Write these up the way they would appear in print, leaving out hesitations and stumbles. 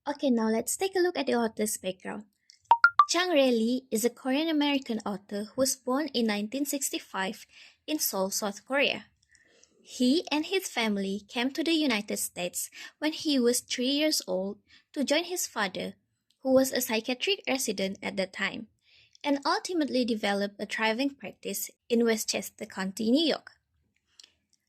Okay, now let's take a look at the author's background. Chang Rae-lee is a Korean-American author who was born in 1965 in Seoul, South Korea. He and his family came to the United States when he was 3 years old to join his father, who was a psychiatric resident at the time, and ultimately developed a thriving practice in Westchester County, New York.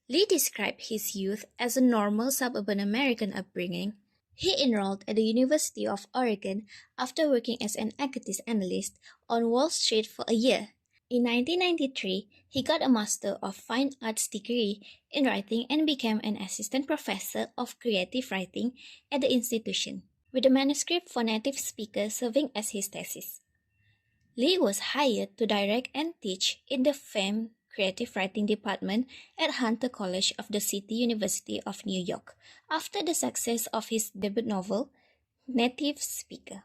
Lee described his youth as a normal suburban American upbringing. He enrolled at the University of Oregon after working as an equities analyst on Wall Street for a year. In 1993, he got a Master of Fine Arts degree in writing and became an assistant professor of creative writing at the institution, with a manuscript for native speakers serving as his thesis. Lee was hired to direct and teach in the famed creative writing department at Hunter College of the City University of New York after the success of his debut novel, Native Speaker.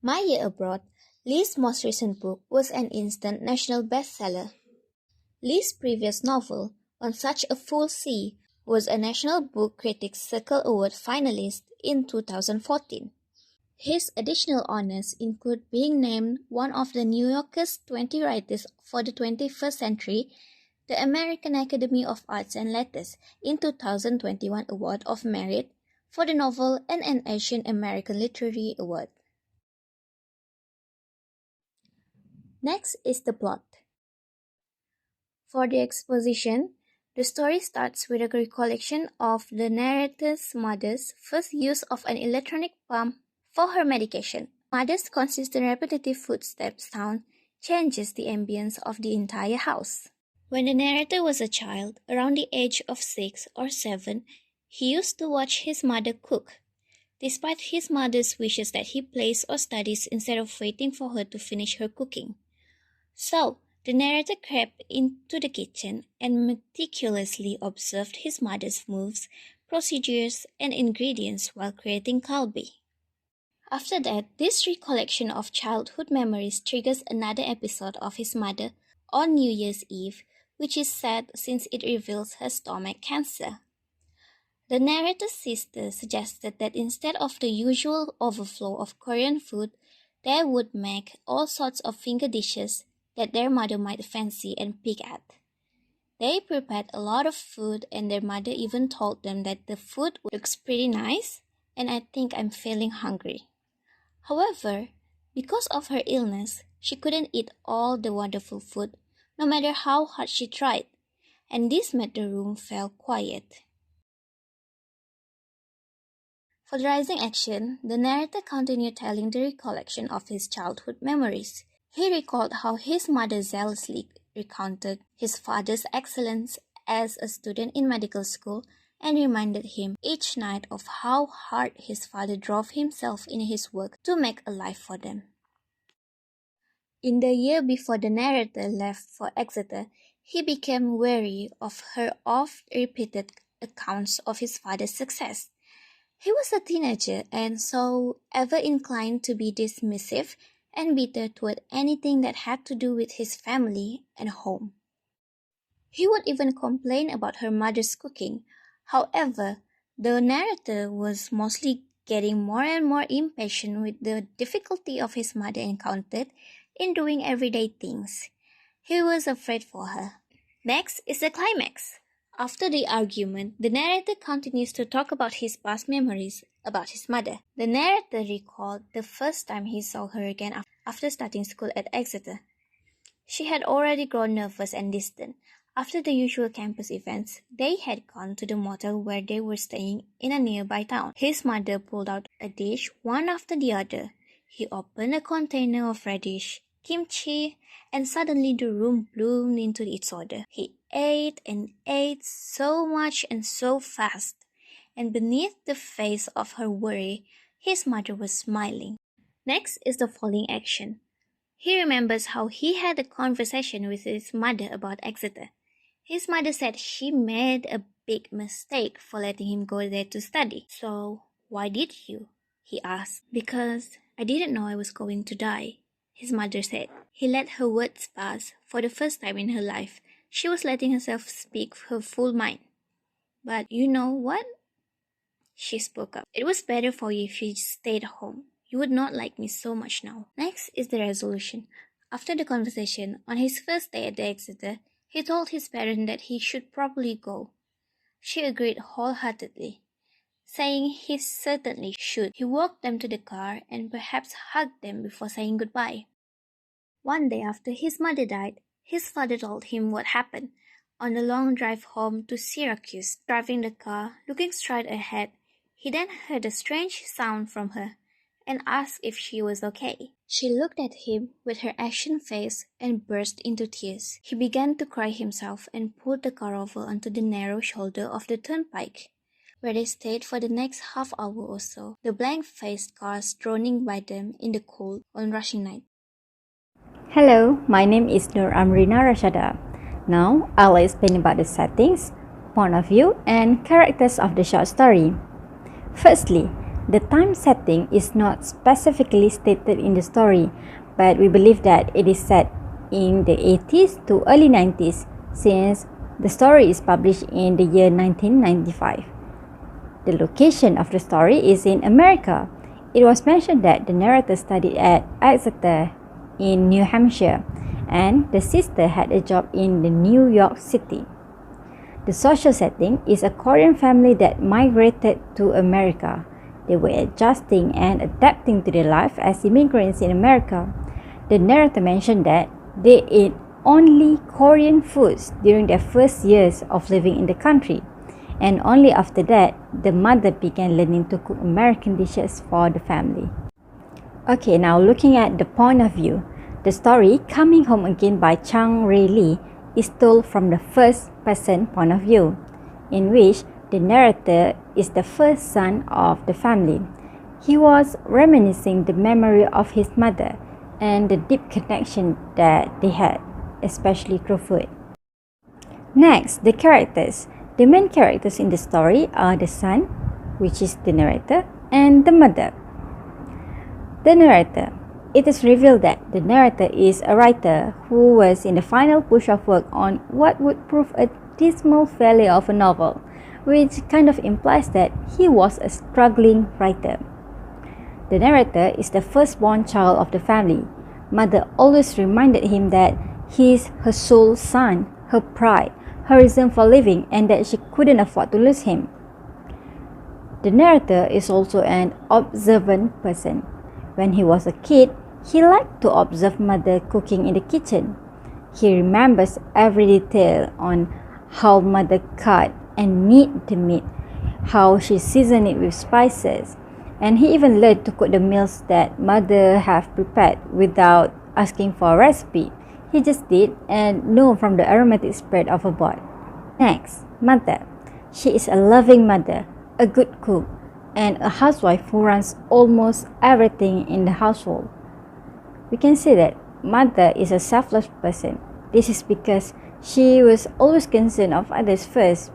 My Year Abroad, Lee's most recent book, was an instant national bestseller. Lee's previous novel, On Such a Full Sea, was a National Book Critics Circle Award finalist in 2014. His additional honors include being named one of the New Yorker's 20 writers for the 21st century, the American Academy of Arts and Letters in 2021 Award of Merit for the novel, and an Asian American Literary Award. Next is the plot. For the exposition, the story starts with a recollection of the narrator's mother's first use of an electronic pump for her medication. Mother's consistent repetitive footsteps sound changes the ambience of the entire house. When the narrator was a child, around the age of 6 or 7, he used to watch his mother cook, despite his mother's wishes that he plays or studies instead of waiting for her to finish her cooking. So, the narrator crept into the kitchen and meticulously observed his mother's moves, procedures, and ingredients while creating kalbi. After that, this recollection of childhood memories triggers another episode of his mother on New Year's Eve, which is sad since it reveals her stomach cancer. The narrator's sister suggested that instead of the usual overflow of Korean food, they would make all sorts of finger dishes that their mother might fancy and pick at. They prepared a lot of food, and their mother even told them that the food looks pretty nice, and I think I'm feeling hungry. However, because of her illness, she couldn't eat all the wonderful food, no matter how hard she tried, and this made the room feel quiet. For the rising action, the narrator continued telling the recollection of his childhood memories. He recalled how his mother zealously recounted his father's excellence as a student in medical school and reminded him each night of how hard his father drove himself in his work to make a life for them. In the year before the narrator left for Exeter, he became wary of her oft-repeated accounts of his father's success. He was a teenager and so ever inclined to be dismissive and bitter toward anything that had to do with his family and home. He would even complain about her mother's cooking. However, the narrator was mostly getting more and more impatient with the difficulty of his mother encountered in doing everyday things. He was afraid for her. Next is the climax. After the argument, the narrator continues to talk about his past memories about his mother. The narrator recalled the first time he saw her again after starting school at Exeter. She had already grown nervous and distant. After the usual campus events, they had gone to the motel where they were staying in a nearby town. His mother pulled out a dish one after the other. He opened a container of radish, kimchi, and suddenly the room bloomed into its odor. He ate and ate so much and so fast, and beneath the face of her worry, his mother was smiling. Next is the falling action. He remembers how he had a conversation with his mother about Exeter. His mother said she made a big mistake for letting him go there to study. So, why did you? He asked. Because I didn't know I was going to die, his mother said. He let her words pass. For the first time in her life, she was letting herself speak her full mind. But you know what? She spoke up. It was better for you if you stayed home. You would not like me so much now. Next is the resolution. After the conversation, on his first day at the Exeter, he told his parents that he should probably go. She agreed wholeheartedly, saying he certainly should. He walked them to the car and perhaps hugged them before saying goodbye. One day after his mother died, his father told him what happened. On the long drive home to Syracuse, driving the car, looking straight ahead, he then heard a strange sound from her and asked if she was okay. She looked at him with her ashen face and burst into tears. He began to cry himself and pulled the car over onto the narrow shoulder of the turnpike, where they stayed for the next half hour or so, the blank-faced cars droning by them in the cold on rushing night. Hello, my name is Nur Amrina Rashada. Now, I'll explain about the settings, point of view, and characters of the short story. Firstly, the time setting is not specifically stated in the story, but we believe that it is set in the 80s to early 90s since the story is published in the year 1995. The location of the story is in America. It was mentioned that the narrator studied at Exeter in New Hampshire, and the sister had a job in the New York City. The social setting is a Korean family that migrated to America. They were adjusting and adapting to their life as immigrants in America. The narrator mentioned that they ate only Korean foods during their first years of living in the country, and only after that, the mother began learning to cook American dishes for the family. Okay, now looking at the point of view, the story Coming Home Again by Chang Rae Lee is told from the first person point of view, in which the narrator is the first son of the family. He was reminiscing the memory of his mother and the deep connection that they had, especially through food. Next, the characters. The main characters in the story are the son, which is the narrator, and the mother. The narrator. It is revealed that the narrator is a writer who was in the final push of work on what would prove a dismal failure of a novel, which kind of implies that he was a struggling writer. The narrator is the firstborn child of the family. Mother always reminded him that he is her sole son, her pride, her reason for living, and that she couldn't afford to lose him. The narrator is also an observant person. When he was a kid, he liked to observe mother cooking in the kitchen. He remembers every detail on how mother cut and knead the meat, how she seasoned it with spices, and he even learned to cook the meals that mother have prepared without asking for a recipe. He just did and knew from the aromatic spread of a pot. Next, mother. She is a loving mother, a good cook, and a housewife who runs almost everything in the household. We can say that mother is a selfless person. This is because she was always concerned of others first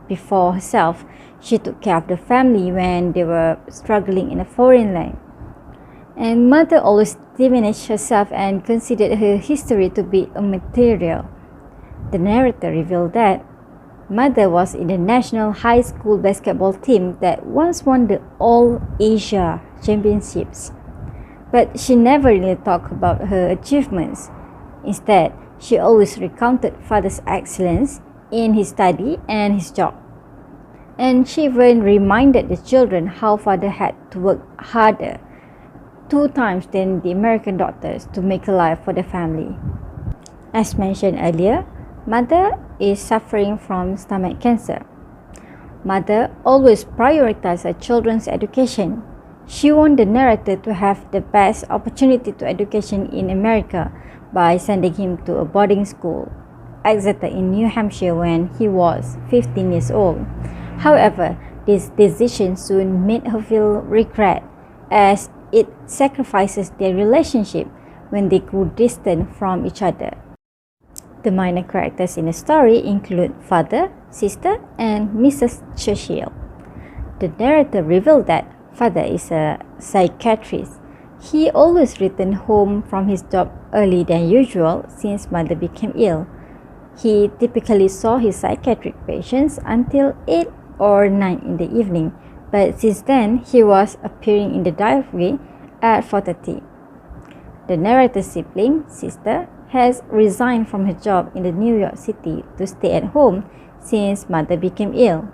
before herself. She took care of the family when they were struggling in a foreign land. And mother always diminished herself and considered her history to be immaterial. The narrator revealed that mother was in the national high school basketball team that once won the All Asia Championships. But she never really talked about her achievements. Instead, she always recounted father's excellence in his study and his job. And she even reminded the children how father had to work harder 2 times than the American doctors to make a life for the family. As mentioned earlier, mother is suffering from stomach cancer. Mother always prioritized her children's education. She wanted the narrator to have the best opportunity to education in America by sending him to a boarding school, Exeter in New Hampshire, when he was 15 years old. However, this decision soon made her feel regret, as it sacrifices their relationship when they grew distant from each other. The minor characters in the story include father, sister, and Mrs. Churchill. The narrator revealed that father is a psychiatrist. He always returned home from his job early than usual since mother became ill. He typically saw his psychiatric patients until 8 or 9 in the evening, but since then he was appearing in the diary at 4:30. The narrator's sibling, sister, has resigned from her job in the New York City to stay at home since mother became ill.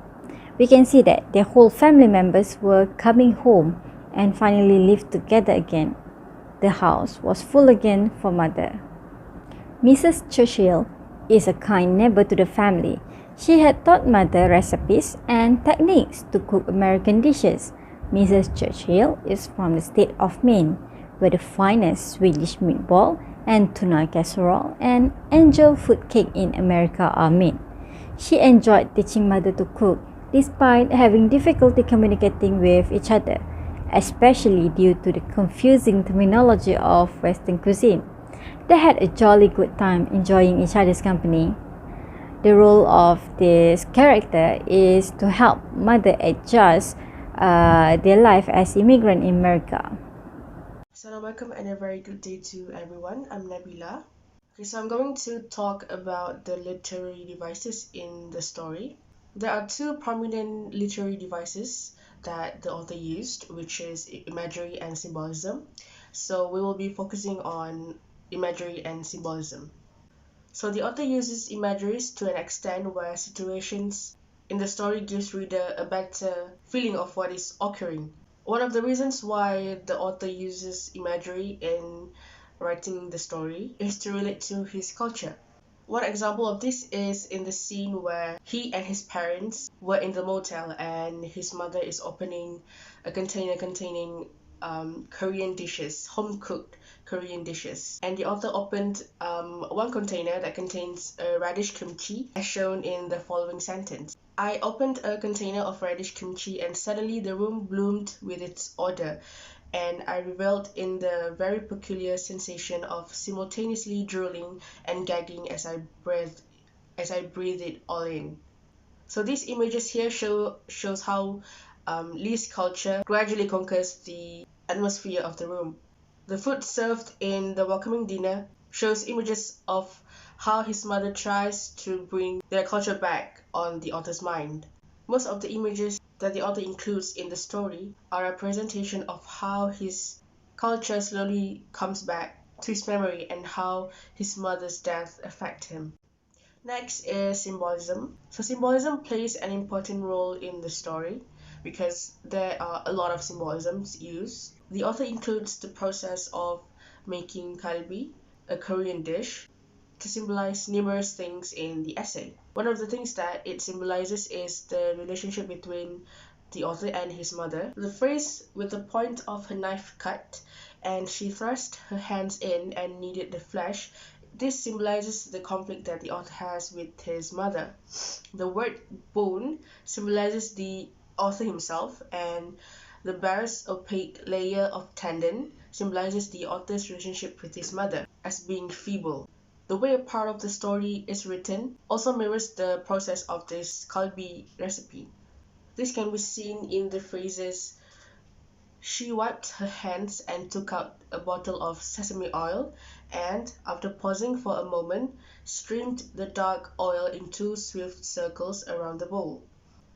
We can see that their whole family members were coming home and finally lived together again. The house was full again for mother. Mrs. Churchill is a kind neighbor to the family. She had taught mother recipes and techniques to cook American dishes. Mrs. Churchill is from the state of Maine, where the finest Swedish meatball and tuna casserole and angel food cake in America are made. She enjoyed teaching mother to cook, despite having difficulty communicating with each other, especially due to the confusing terminology of Western cuisine. They had a jolly good time enjoying each other's company. The role of this character is to help mother adjust their life as immigrant in America. Assalamualaikum and a very good day to everyone. I'm Nabila. Okay, so I'm going to talk about the literary devices in the story. There are two prominent literary devices that the author used, which is imagery and symbolism. So we will be focusing on imagery and symbolism. So the author uses imageries to an extent where situations in the story gives reader a better feeling of what is occurring. One of the reasons why the author uses imagery in writing the story is to relate to his culture. One example of this is in the scene where he and his parents were in the motel and his mother is opening a container containing Korean dishes, home-cooked Korean dishes. And the author opened one container that contains radish kimchi, as shown in the following sentence. I opened a container of radish kimchi and suddenly the room bloomed with its odor, and I revelled in the very peculiar sensation of simultaneously drooling and gagging as I breathed it all in. So these images here shows how Lee's culture gradually conquers the atmosphere of the room. The food served in the welcoming dinner shows images of how his mother tries to bring their culture back on the author's mind. Most of the images that the author includes in the story are a presentation of how his culture slowly comes back to his memory and how his mother's death affected him. Next is symbolism. So symbolism plays an important role in the story because there are a lot of symbolisms used. The author includes the process of making kalbi, a Korean dish, to symbolize numerous things in the essay. One of the things that it symbolizes is the relationship between the author and his mother. The phrase "with the point of her knife cut, and she thrust her hands in and kneaded the flesh," this symbolizes the conflict that the author has with his mother. The word bone symbolizes the author himself, and the barest opaque layer of tendon symbolizes the author's relationship with his mother as being feeble. The way a part of the story is written also mirrors the process of this kalbi recipe. This can be seen in the phrases "she wiped her hands and took out a bottle of sesame oil and, after pausing for a moment, streamed the dark oil in two swift circles around the bowl."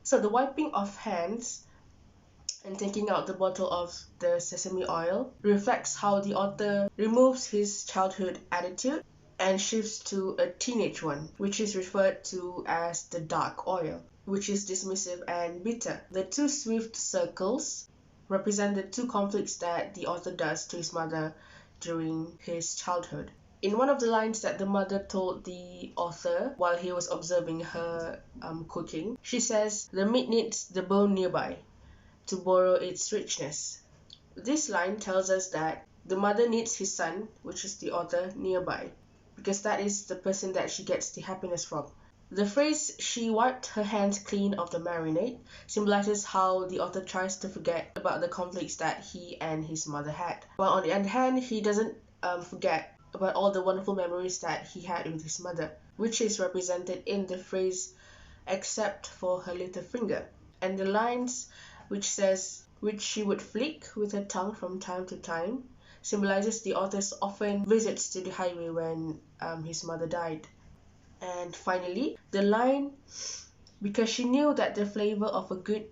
So the wiping of hands and taking out the bottle of the sesame oil reflects how the author removes his childhood attitude and shifts to a teenage one, which is referred to as the dark oil, which is dismissive and bitter. The two swift circles represent the two conflicts that the author does to his mother during his childhood. In one of the lines that the mother told the author while he was observing her cooking, she says, "The meat needs the bone nearby to borrow its richness." This line tells us that the mother needs his son, which is the author, nearby, because that is the person that she gets the happiness from. The phrase "she wiped her hands clean of the marinade" symbolizes how the author tries to forget about the conflicts that he and his mother had. While on the other hand, he doesn't forget about all the wonderful memories that he had with his mother, which is represented in the phrase "except for her little finger." And the lines which says "which she would flick with her tongue from time to time" symbolizes the author's often visits to the highway when his mother died. And finally, the line, because she knew that the flavor of a good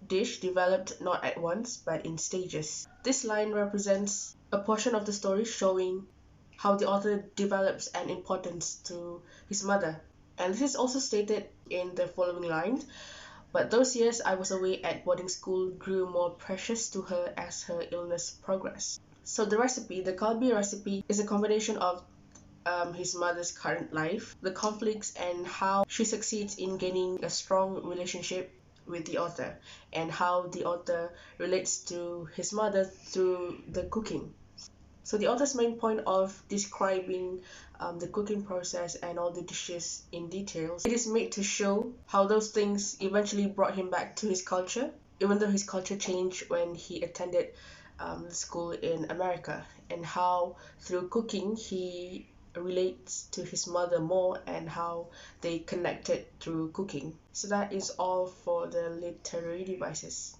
dish developed not at once but in stages. This line represents a portion of the story showing how the author develops an importance to his mother. And this is also stated in the following lines. But those years I was away at boarding school grew more precious to her as her illness progressed. So the recipe, the kalbi recipe, is a combination of his mother's current life, the conflicts, and how she succeeds in gaining a strong relationship with the author, and how the author relates to his mother through the cooking. So the author's main point of describing the cooking process and all the dishes in details, it is made to show how those things eventually brought him back to his culture, even though his culture changed when he attended school in America, and how through cooking he relates to his mother more and how they connected through cooking. So that is all for the literary devices.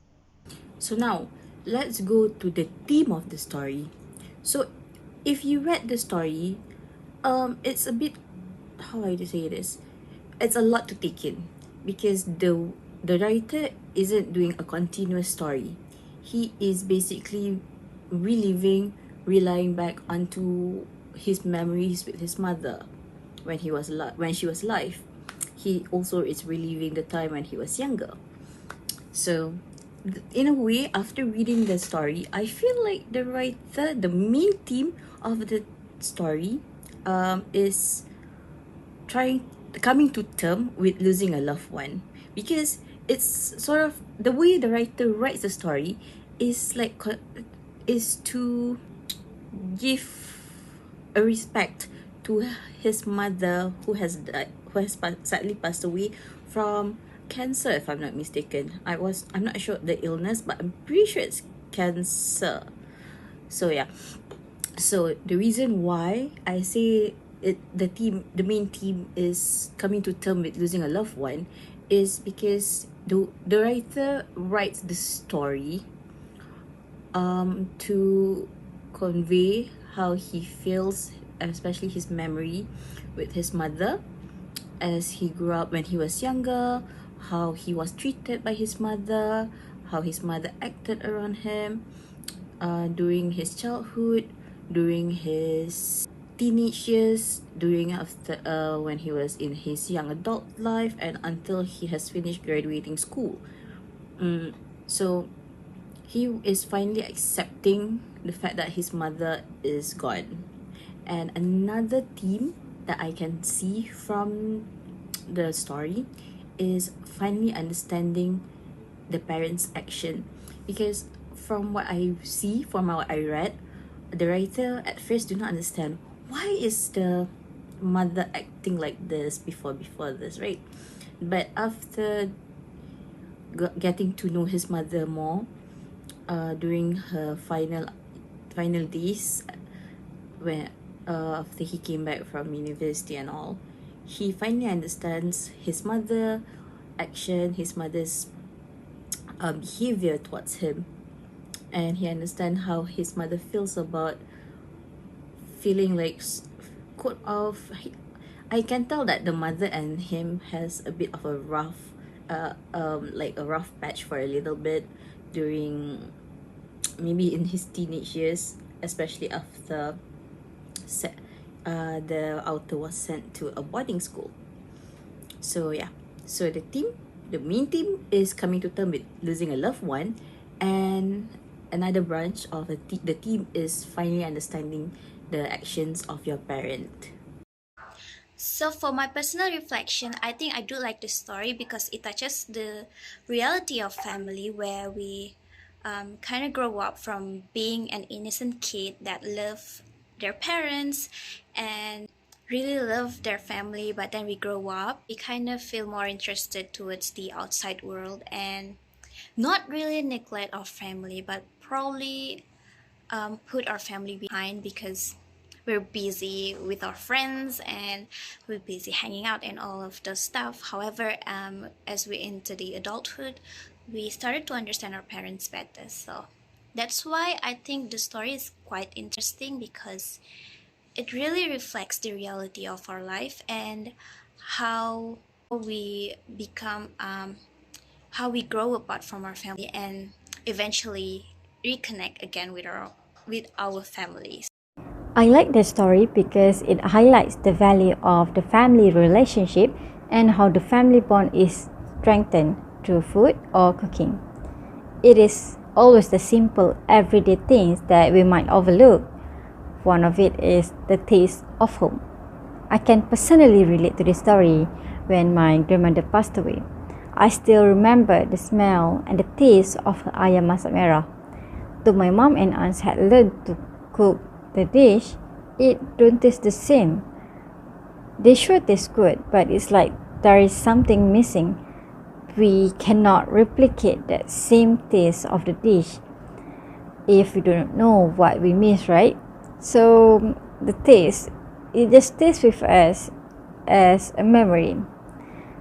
So now, let's go to the theme of the story. So, if you read the story, it's a bit, how I say this, it's a lot to take in because the writer isn't doing a continuous story. He is basically reliving, relying back onto his memories with his mother when she was alive. He also is reliving the time when he was younger. So, in a way, after reading the story, I feel like the main theme of the story, is coming to term with losing a loved one, because it's sort of the way the writer writes the story is is to give a respect to his mother who has sadly passed away from cancer, if I'm not mistaken. I'm not sure the illness, but I'm pretty sure it's cancer. So yeah. So the reason why I say the main theme is coming to term with losing a loved one is because the writer writes the story to convey how he feels, especially his memory with his mother as he grew up when he was younger, how he was treated by his mother, how his mother acted around him during his childhood, during his teenage years, during after when he was in his young adult life, and until he has finished graduating school. So he is finally accepting the fact that his mother is gone. And another theme that I can see from the story is finally understanding the parents' action, because from what I see, from what I read, the writer at first do not understand why is the mother acting like this before this, right? But after getting to know his mother more, during her final days, when after he came back from university and all, he finally understands his mother action, his mother's behavior towards him, and he understands how his mother feels about feeling like I can tell that the mother and him has a bit of a rough like a rough patch for a little bit during maybe in his teenage years, especially after the author was sent to a boarding school. So yeah, so the main theme is coming to term with losing a loved one, and another branch of the theme is finally understanding the actions of your parent. So, for my personal reflection, I think I do like this story because it touches the reality of family where we kind of grow up from being an innocent kid that love their parents and really love their family, but then we grow up, we kind of feel more interested towards the outside world and not really neglect our family, but probably put our family behind because we're busy with our friends and we're busy hanging out and all of the stuff. However, as we enter the adulthood, we started to understand our parents better. So that's why I think the story is quite interesting because it really reflects the reality of our life, and how we become how we grow apart from our family and eventually reconnect again with our families. I like the story because it highlights the value of the family relationship and how the family bond is strengthened through food or cooking. It is always the simple everyday things that we might overlook. One of it is the taste of home. I can personally relate to this story when my grandmother passed away. I still remember the smell and the taste of her ayam masak merah. Though my mom and aunts had learned to cook the dish, it don't taste the same. They sure taste good, but it's like there is something missing. We cannot replicate that same taste of the dish if we don't know what we miss, right? So the taste, it just stays with us as a memory.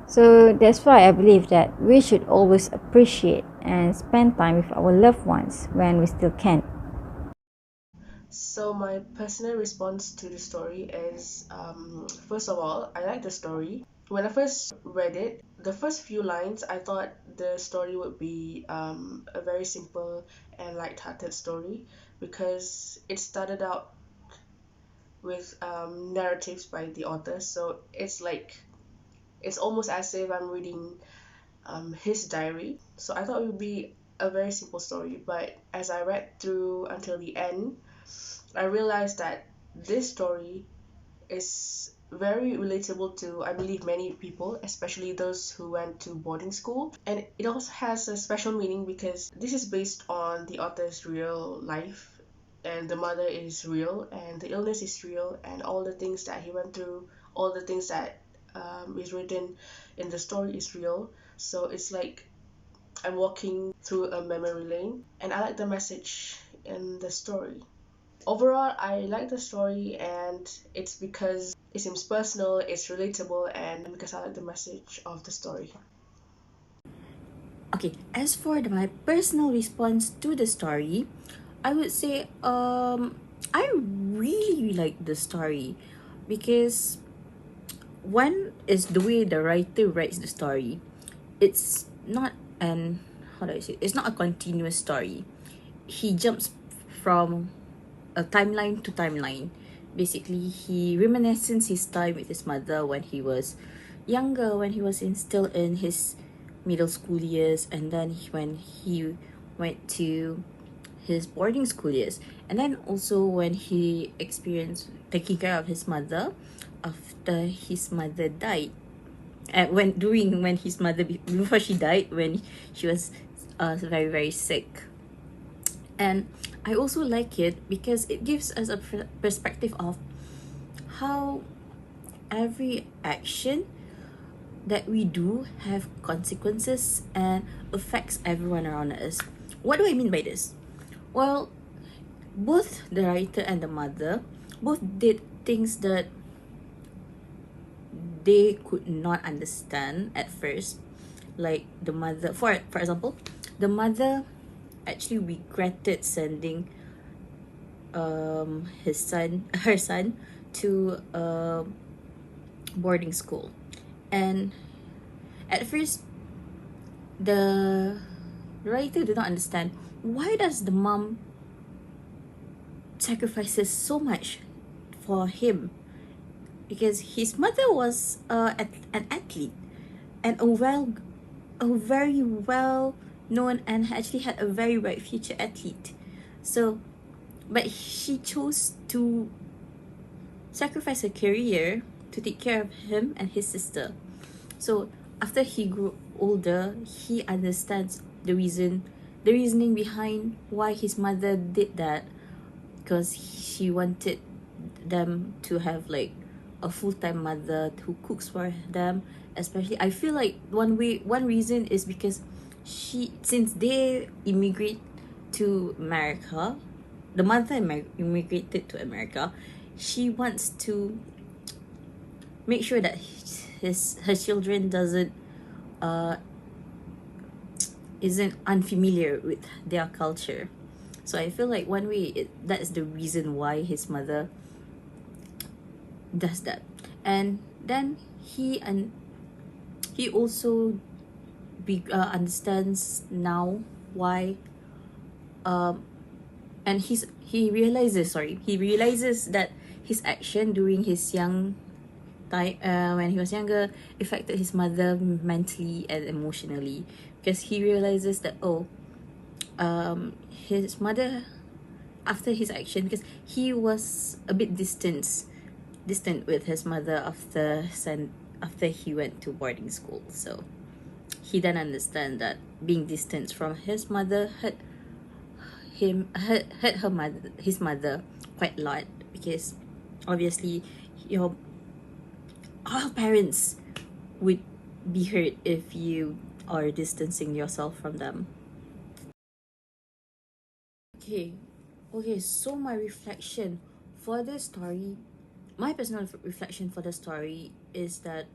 So that's why I believe that we should always appreciate and spend time with our loved ones when we still can. So my personal response to the story is, first of all, I like the story. When I first read it, the first few lines, I thought the story would be a very simple and light-hearted story because it started out with narratives by the author. So it's almost as if I'm reading his diary. So I thought it would be a very simple story, but as I read through until the end, I realized that this story is very relatable to, I believe, many people, especially those who went to boarding school. And it also has a special meaning because this is based on the author's real life, and the mother is real, and the illness is real, and all the things that he went through, all the things that is written in the story is real. So it's like I'm walking through a memory lane, and I like the message in the story. Overall, I like the story, and it's because it seems personal, it's relatable, and because I like the message of the story. Okay, as for my personal response to the story, I would say I really like the story because one is the way the writer writes the story. It's not an how do I say it's not a continuous story. He jumps from a timeline to timeline. Basically, he reminisces his time with his mother when he was younger, when he was still in his middle school years, and then when he went to his boarding school years, and then also when he experienced taking care of his mother after his mother died. When his mother before she died, when she was very very sick. And I also like it because it gives us a perspective of how every action that we do have consequences and affects everyone around us. What do I mean by this? Well, both the writer and the mother both did things that they could not understand at first. Like the mother, for example, the mother actually regretted sending her son to boarding school. And at first, the writer did not understand why does the mom sacrifices so much for him, because his mother was an athlete and a very well known and actually had a very bright future athlete. So but she chose to sacrifice her career to take care of him and his sister. So after he grew older, he understands the reasoning behind why his mother did that, because she wanted them to have like a full-time mother who cooks for them. Especially, I feel like one reason is because since they immigrate to America, the mother immigrated to America, she wants to make sure that her children doesn't uh isn't unfamiliar with their culture. So I feel like one way that is the reason why his mother does that. And then he also understands now why, and he realizes that his action during his young time, when he was younger, affected his mother mentally and emotionally, because he realizes that, his mother, after his action, because he was a bit distant with his mother after he went to boarding school. So he then understand that being distant from his mother hurt his mother quite a lot, because obviously all parents would be hurt if you are distancing yourself from them. Okay, so my reflection for the story, my personal reflection for the story is that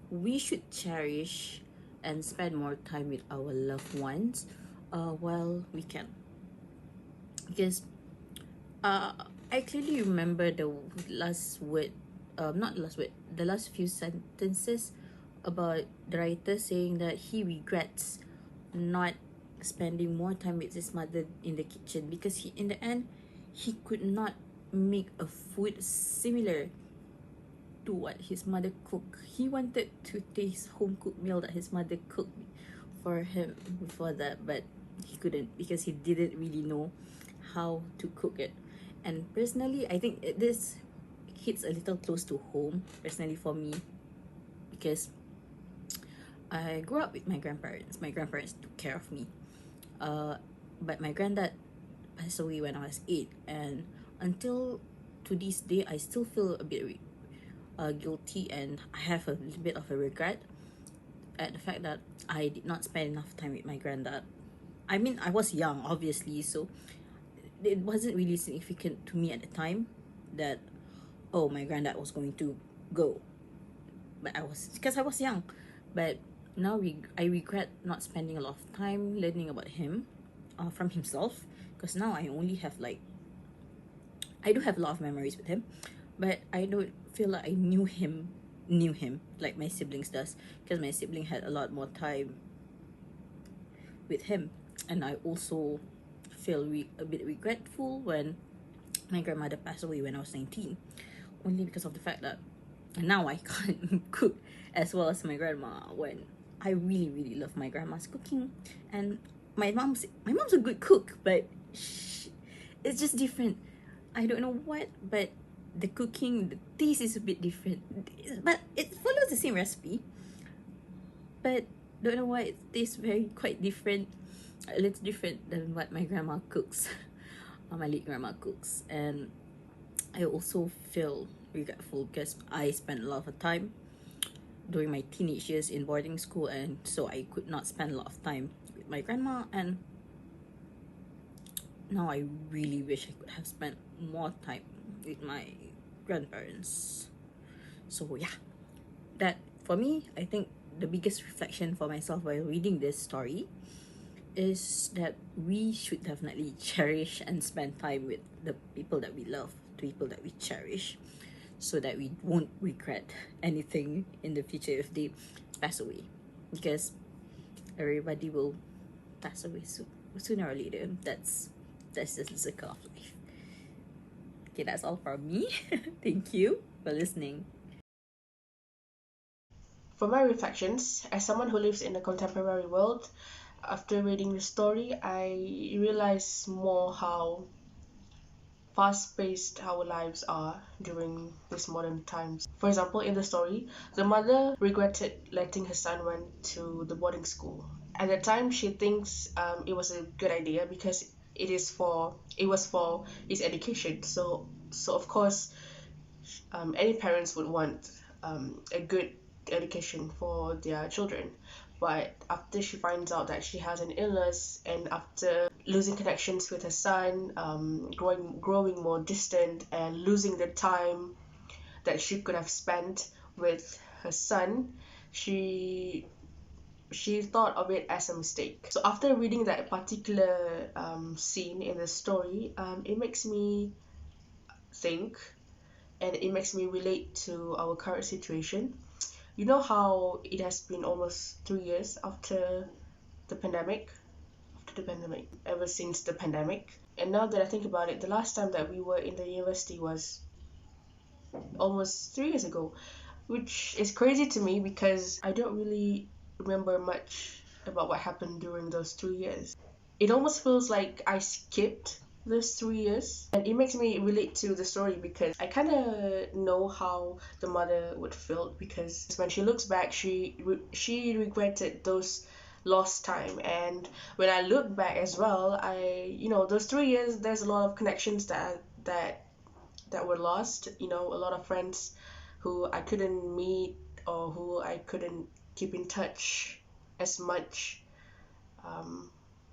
we should cherish and spend more time with our loved ones while we can. Because I clearly remember the last word, not last word, the last few sentences about the writer saying that he regrets not spending more time with his mother in the kitchen, because in the end he could not make a food similar to what his mother cooked. He wanted to taste home cooked meal that his mother cooked for him before that, but he couldn't, because he didn't really know how to cook it. And personally, I think this hits a little close to home, personally for me, because I grew up with my grandparents. My grandparents took care of me, but my granddad passed away when I was 8, and until to this day I still feel a bit guilty, and I have a little bit of a regret at the fact that I did not spend enough time with my granddad. I mean, I was young, obviously, so it wasn't really significant to me at the time that, oh, my granddad was going to go, but because I was young. But now I regret not spending a lot of time learning about him from himself, because now I only have I do have a lot of memories with him, but I don't feel like I knew him like my siblings does, because my sibling had a lot more time with him. And I also feel a bit regretful when my grandmother passed away when I was 19, only because of the fact that now I can't cook as well as my grandma, when I really, really love my grandma's cooking. And my mom's a good cook, but it's just different. I don't know what, but the cooking, the taste is a bit different, but it follows the same recipe, but don't know why it tastes quite different, a little different than what my grandma cooks, or my late grandma cooks. And I also feel regretful because I spent a lot of time during my teenage years in boarding school, and so I could not spend a lot of time with my grandma. And now I really wish I could have spent more time with my grandparents. So yeah, that for me, I think the biggest reflection for myself while reading this story is that we should definitely cherish and spend time with the people that we love, the people that we cherish, so that we won't regret anything in the future if they pass away, because everybody will pass away sooner or later. That's just the circle of life. Okay, that's all from me. Thank you for listening. For my reflections, as someone who lives in the contemporary world, after reading the story, I realize more how fast-paced our lives are during these modern times. For example, in the story, the mother regretted letting her son went to the boarding school. At the time, she thinks it was a good idea because it was for his education. So of course, any parents would want a good education for their children. But after she finds out that she has an illness, and after losing connections with her son, growing more distant, and losing the time that she could have spent with her son, she thought of it as a mistake. So after reading that particular scene in the story, it makes me think and it makes me relate to our current situation. You know how it has been almost 3 years after the pandemic, ever since the pandemic. And now that I think about it, the last time that we were in the university was almost 3 years ago, which is crazy to me because I don't really remember much about what happened during those 3 years. It almost feels like I skipped those 3 years, and it makes me relate to the story because I kind of know how the mother would feel, because when she looks back, she regretted those lost time. And when I look back as well, those 3 years, there's a lot of connections that were lost. A lot of friends who I couldn't meet or who I couldn't keep in touch as much,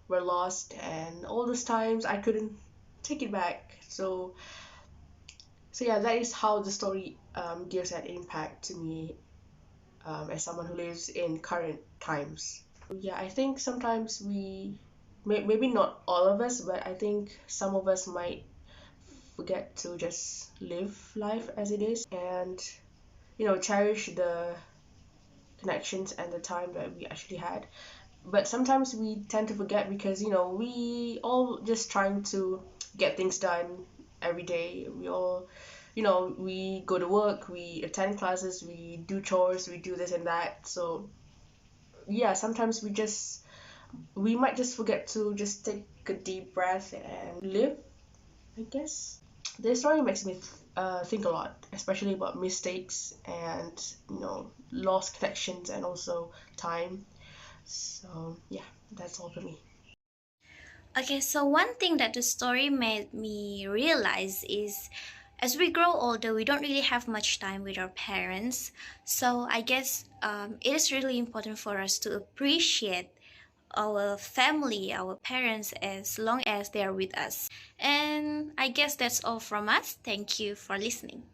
were lost, and all those times I couldn't take it back. So yeah, that is how the story gives that impact to me, as someone who lives in current times. Yeah, I think sometimes maybe not all of us, but I think some of us might forget to just live life as it is, and cherish the connections and the time that we actually had. But sometimes we tend to forget because we all just trying to get things done every day. We all, we go to work, we attend classes, we do chores, we do this and that. So yeah, sometimes we might just forget to just take a deep breath and live, I guess. This story makes me think a lot, especially about mistakes and lost connections and also time. So yeah, that's all for me. Okay, so one thing that the story made me realize is as we grow older, we don't really have much time with our parents. So I guess it is really important for us to appreciate our family, our parents, as long as they are with us. And I guess that's all from us. Thank you for listening.